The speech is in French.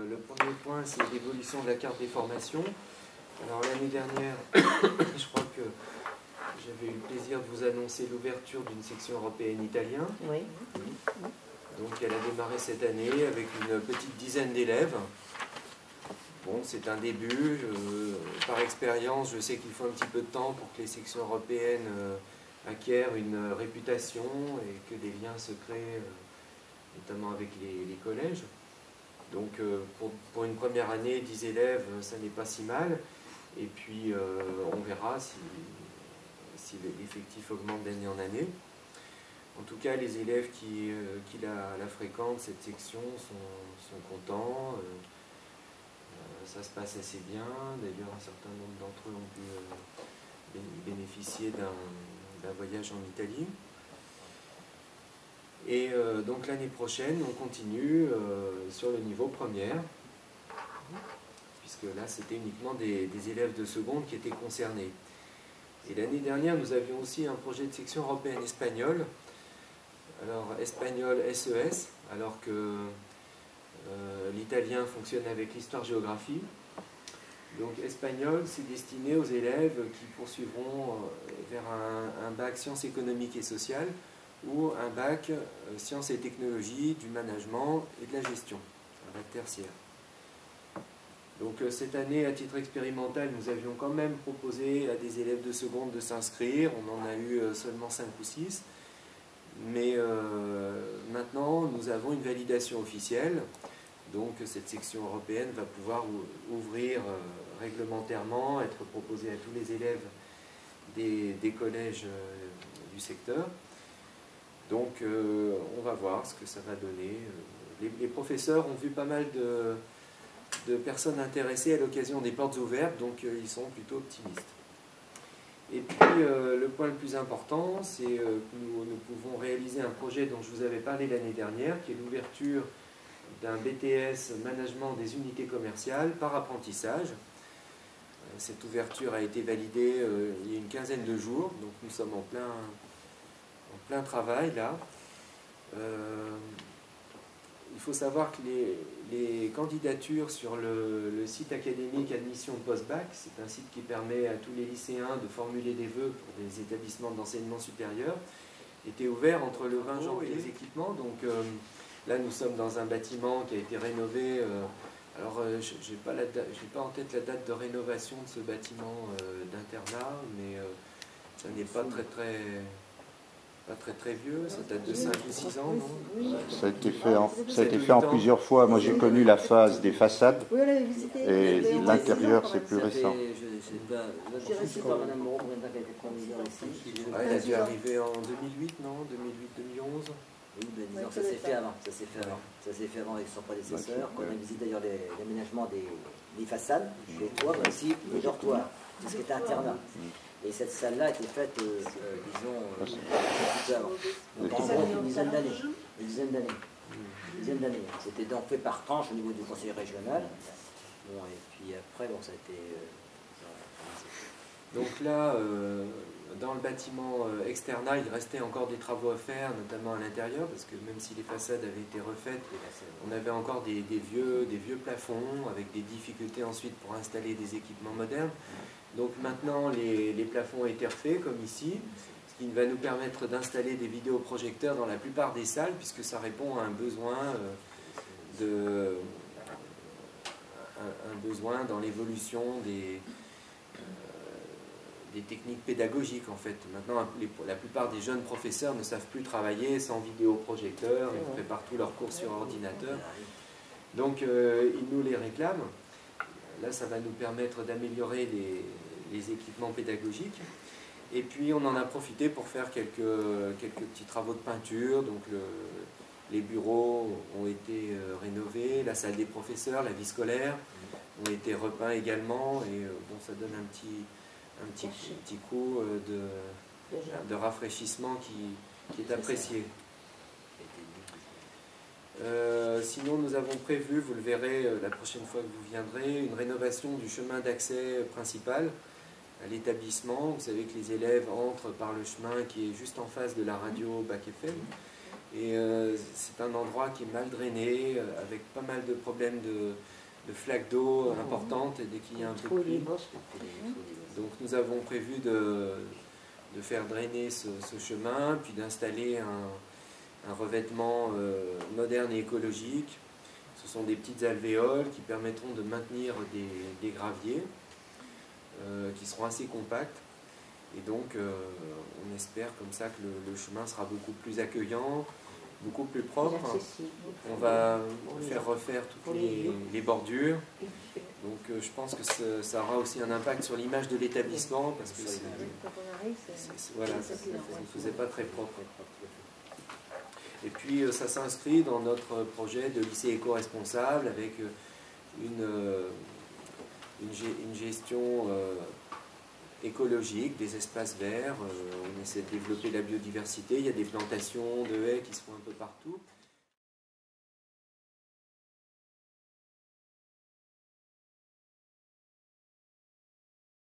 le premier point, c'est l'évolution de la carte des formations. Alors l'année dernière, je crois que j'avais eu le plaisir de vous annoncer l'ouverture d'une section européenne italien. Oui. Donc elle a démarré cette année avec une petite dizaine d'élèves. Bon, c'est un début. Par expérience, je sais qu'il faut un petit peu de temps pour que les sections européennes acquièrent une réputation et que des liens se créent, notamment avec les collèges. Donc pour une première année, 10 élèves, ça n'est pas si mal. Et puis on verra si l'effectif augmente d'année en année. En tout cas, les élèves qui la fréquentent, cette section, sont contents. Ça se passe assez bien. D'ailleurs, un certain nombre d'entre eux ont pu bénéficier d'un voyage en Italie. Et donc l'année prochaine, on continue sur le niveau première, puisque là, c'était uniquement des élèves de seconde qui étaient concernés. Et l'année dernière, nous avions aussi un projet de section européenne espagnole. Alors, espagnol SES, alors que l'italien fonctionne avec l'histoire-géographie. Donc, espagnol, c'est destiné aux élèves qui poursuivront vers un bac sciences économiques et sociales ou un bac sciences et technologies, du management et de la gestion, un bac tertiaire. Donc cette année, à titre expérimental, nous avions quand même proposé à des élèves de seconde de s'inscrire. On en a eu seulement 5 ou 6. Mais maintenant, nous avons une validation officielle. Donc cette section européenne va pouvoir ouvrir réglementairement, être proposée à tous les élèves des collèges du secteur. Donc on va voir ce que ça va donner. Les professeurs ont vu pas mal de personnes intéressées à l'occasion des portes ouvertes, donc ils sont plutôt optimistes. Et puis le point le plus important, c'est que nous pouvons réaliser un projet dont je vous avais parlé l'année dernière, qui est l'ouverture d'un BTS Management des unités commerciales par apprentissage. Cette ouverture a été validée il y a une quinzaine de jours, donc nous sommes en plein travail là. Il faut savoir que les candidatures sur le site académique Admission Post-Bac, c'est un site qui permet à tous les lycéens de formuler des vœux pour des établissements d'enseignement supérieur, étaient ouverts entre le 20 janvier et les équipements. Donc là, nous sommes dans un bâtiment qui a été rénové. Alors, je n'ai pas en tête la date de rénovation de ce bâtiment d'internat, mais ça n'est pas très vieux, ça date de 5 ou 6 ans, non? Ça a été fait en plusieurs fois. Moi, j'ai connu la phase des façades et l'intérieur, c'est plus récent. Il a dû arriver en 2008, non? 2008-2011. Oui, mais disons, ça s'est fait avant. Ça s'est fait avant avec son prédécesseur. On a visité d'ailleurs l'aménagement des façades, des toits, mais aussi le dortoir, tout ce qui était internat. Et cette salle-là a été faite, disons, un petit peu avant. Donc en gros, une dizaine d'années. C'était donc fait par tranche au niveau du conseil régional. Bon, et puis après, bon, ça a été... Donc là, dans le bâtiment externat, il restait encore des travaux à faire, notamment à l'intérieur, parce que même si les façades avaient été refaites, on avait encore des vieux plafonds, avec des difficultés ensuite pour installer des équipements modernes. Donc maintenant, les plafonds ont été refaits, comme ici, ce qui va nous permettre d'installer des vidéoprojecteurs dans la plupart des salles, puisque ça répond à un besoin dans l'évolution des techniques pédagogiques, en fait. Maintenant, la plupart des jeunes professeurs ne savent plus travailler sans vidéoprojecteur, ils préparent tous leurs cours sur ordinateur. Donc, ils nous les réclament. Là, ça va nous permettre d'améliorer les équipements pédagogiques. Et puis, on en a profité pour faire quelques petits travaux de peinture. Donc, les bureaux ont été rénovés, la salle des professeurs, la vie scolaire ont été repeints également. Et bon, ça donne un petit coup de rafraîchissement qui est apprécié. Sinon, nous avons prévu, vous le verrez la prochaine fois que vous viendrez, une rénovation du chemin d'accès principal à l'établissement. Vous savez que les élèves entrent par le chemin qui est juste en face de la radio Bac FM. Et c'est un endroit qui est mal drainé, avec pas mal de problèmes de flaques d'eau importantes dès qu'il y a un peu de pluie. Donc nous avons prévu de faire drainer ce chemin, puis d'installer un revêtement moderne et écologique. Ce sont des petites alvéoles qui permettront de maintenir des graviers qui seront assez compacts. Et donc on espère comme ça que le chemin sera beaucoup plus accueillant, beaucoup plus propre. On va faire refaire toutes les bordures. Donc je pense que ça aura aussi un impact sur l'image de l'établissement, parce que voilà, ça ne faisait pas très propre. Et puis ça s'inscrit dans notre projet de lycée éco-responsable avec une gestion écologique des espaces verts. On essaie de développer la biodiversité. Il y a des plantations de haies qui se font un peu partout.